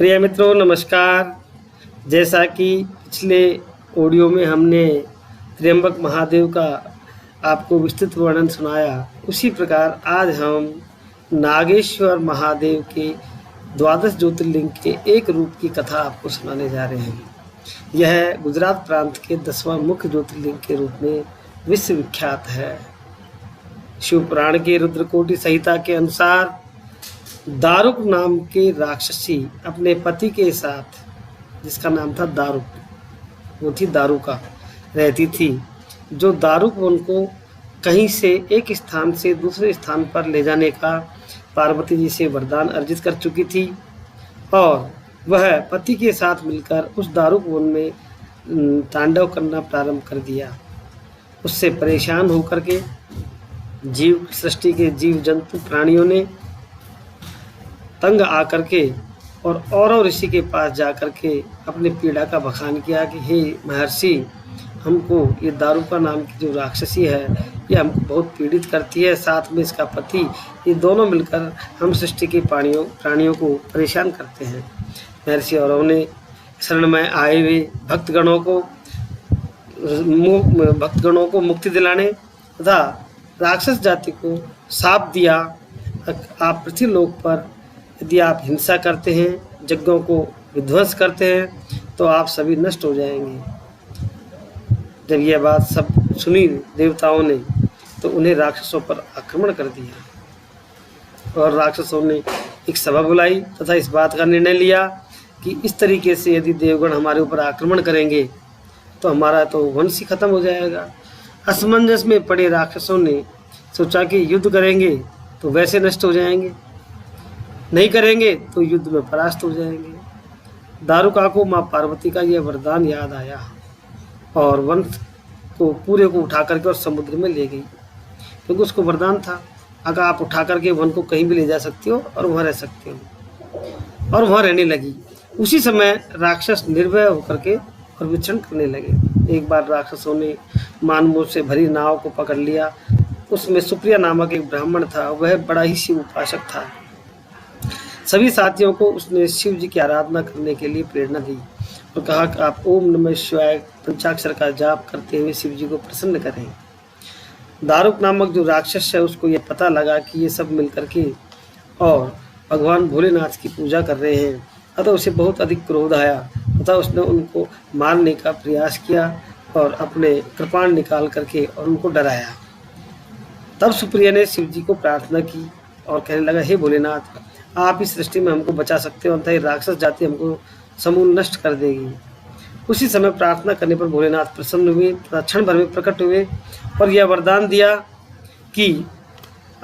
प्रिय मित्रों नमस्कार। जैसा कि पिछले ऑडियो में हमने त्र्यंबक महादेव का आपको विस्तृत वर्णन सुनाया, उसी प्रकार आज हम नागेश्वर महादेव के द्वादश ज्योतिर्लिंग के एक रूप की कथा आपको सुनाने जा रहे हैं। यह गुजरात प्रांत के 10वां मुख्य ज्योतिर्लिंग के रूप में विश्वविख्यात है। शिव पुराण के रुद्रकोटि संहिता के अनुसार दारुक नाम के राक्षसी अपने पति के साथ, जिसका नाम था दारुक, वो थी दारुका, रहती थी, जो दारुक उनको कहीं से एक स्थान से दूसरे स्थान पर ले जाने का पार्वती जी से वरदान अर्जित कर चुकी थी और वह पति के साथ मिलकर उस दारुक वन में तांडव करना प्रारंभ कर दिया। उससे परेशान होकर के जीव सृष्टि के जीव जंतु प्राणियों ने तंग आकर के और औरव ऋषि के पास जाकर के अपने पीड़ा का बखान किया कि हे महर्षि, हमको ये दारुका नाम की जो राक्षसी है ये हमको बहुत पीड़ित करती है, साथ में इसका पति, ये दोनों मिलकर हम सृष्टि के प्राणियों को परेशान करते हैं। महर्षि औरव ने शरण में आए हुए भक्तगणों को मुक्ति दिलाने तथा राक्षस जाति को शाप दिया, आप पृथ्वीलोक पर यदि आप हिंसा करते हैं, यज्ञों को विध्वंस करते हैं, तो आप सभी नष्ट हो जाएंगे। जब यह बात सब सुनी देवताओं ने, तो उन्हें राक्षसों पर आक्रमण कर दिया और राक्षसों ने एक सभा बुलाई तथा इस बात का निर्णय लिया कि इस तरीके से यदि देवगण हमारे ऊपर आक्रमण करेंगे तो हमारा तो वंश ही खत्म हो जाएगा। असमंजस में पड़े राक्षसों ने सोचा कि युद्ध करेंगे तो वैसे नष्ट हो जाएंगे, नहीं करेंगे तो युद्ध में परास्त हो जाएंगे। दारुका को माँ पार्वती का यह वरदान याद आया और वंश को पूरे को उठा करके और समुद्र में ले गई, क्योंकि उसको वरदान था, अगर आप उठा करके वन को कहीं भी ले जा सकते हो और वहाँ रह सकते हो, और वहाँ रहने लगी। उसी समय राक्षस निर्भय होकर के और विचरण करने लगे। एक बार राक्षसों ने मानवों से भरी नाव को पकड़ लिया। उसमें सुप्रिया नामक एक ब्राह्मण था, वह बड़ा ही शिव उपासक था। सभी साथियों को उसने शिव जी की आराधना करने के लिए प्रेरणा दी और कहा कि आप ओम नमः शिवाय पंचाक्षर का जाप करते हुए शिव जी को प्रसन्न करें। दारुक नामक जो राक्षस है, उसको ये पता लगा कि ये सब मिलकर के और भगवान भोलेनाथ की पूजा कर रहे हैं, अतः उसे बहुत अधिक क्रोध आया तथा उसने उनको मारने का प्रयास किया और अपने कृपाण निकाल करके और उनको डराया। तब सुप्रिया ने शिव जी को प्रार्थना की और कहने लगा, हे भोलेनाथ, आप इस सृष्टि में हमको बचा सकते हो, अन्यथा राक्षस जाति हमको समूल नष्ट कर देगी। उसी समय प्रार्थना करने पर भोलेनाथ प्रसन्न हुए तथा क्षण भर में प्रकट हुए और यह वरदान दिया कि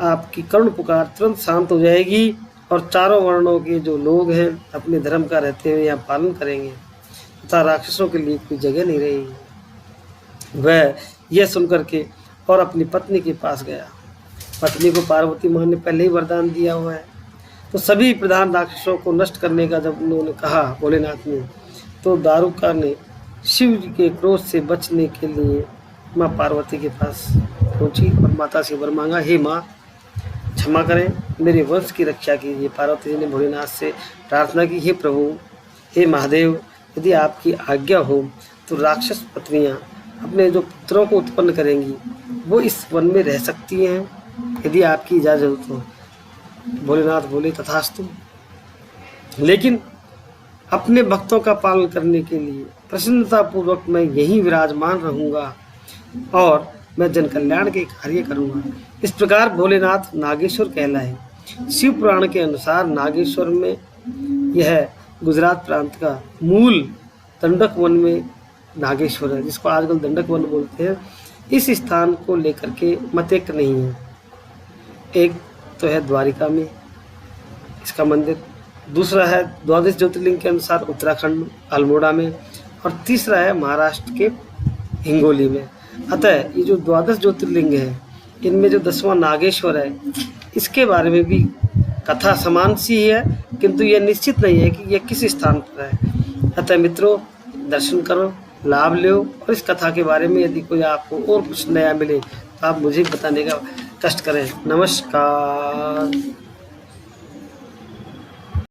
आपकी करुण पुकार तुरंत शांत हो जाएगी और चारों वर्णों के जो लोग हैं अपने धर्म का रहते हुए यहाँ पालन करेंगे तथा राक्षसों के लिए कोई जगह नहीं रहेगी। वह यह सुनकर के और अपनी पत्नी के पास गया। पत्नी को पार्वती माँ ने पहले ही वरदान दिया हुआ है, तो सभी प्रधान राक्षसों को नष्ट करने का जब उन्होंने कहा भोलेनाथ ने, तो दारुका ने शिव जी के क्रोध से बचने के लिए माँ पार्वती के पास पहुंची और माता से वर मांगा, हे माँ, क्षमा करें, मेरे वंश की रक्षा कीजिए। पार्वती जी ने भोलेनाथ से प्रार्थना की, हे प्रभु, हे महादेव, यदि आपकी आज्ञा हो तो राक्षस पत्नियाँ अपने जो पुत्रों को उत्पन्न करेंगी वो इस वन में रह सकती हैं, यदि आपकी इजाज़त हो। भोलेनाथ बोले, तथास्तु, लेकिन अपने भक्तों का पालन करने के लिए प्रसन्नतापूर्वक मैं यहीं विराजमान रहूँगा और मैं जन कल्याण के कार्य करूँगा। इस प्रकार भोलेनाथ नागेश्वर कहलाए। शिव पुराण के अनुसार नागेश्वर में, यह गुजरात प्रांत का मूल दंडक वन में नागेश्वर है, जिसको आजकल दंडक वन बोलते हैं। इस स्थान को लेकर के मत एक नहीं है। एक तो है द्वारिका में इसका मंदिर, दूसरा है द्वादश ज्योतिर्लिंग के अनुसार उत्तराखंड अल्मोड़ा में, और तीसरा है महाराष्ट्र के हिंगोली में। अतः ये जो द्वादश ज्योतिर्लिंग है, इनमें जो 10वां नागेश्वर है, इसके बारे में भी कथा समान सी है, किंतु यह निश्चित नहीं है कि यह किस स्थान पर है। अतः मित्रों, दर्शन करो, लाभ लो और इस कथा के बारे में यदि कोई आपको और कुछ नया मिले तो आप मुझे बताने का कष्ट करें। नमस्कार।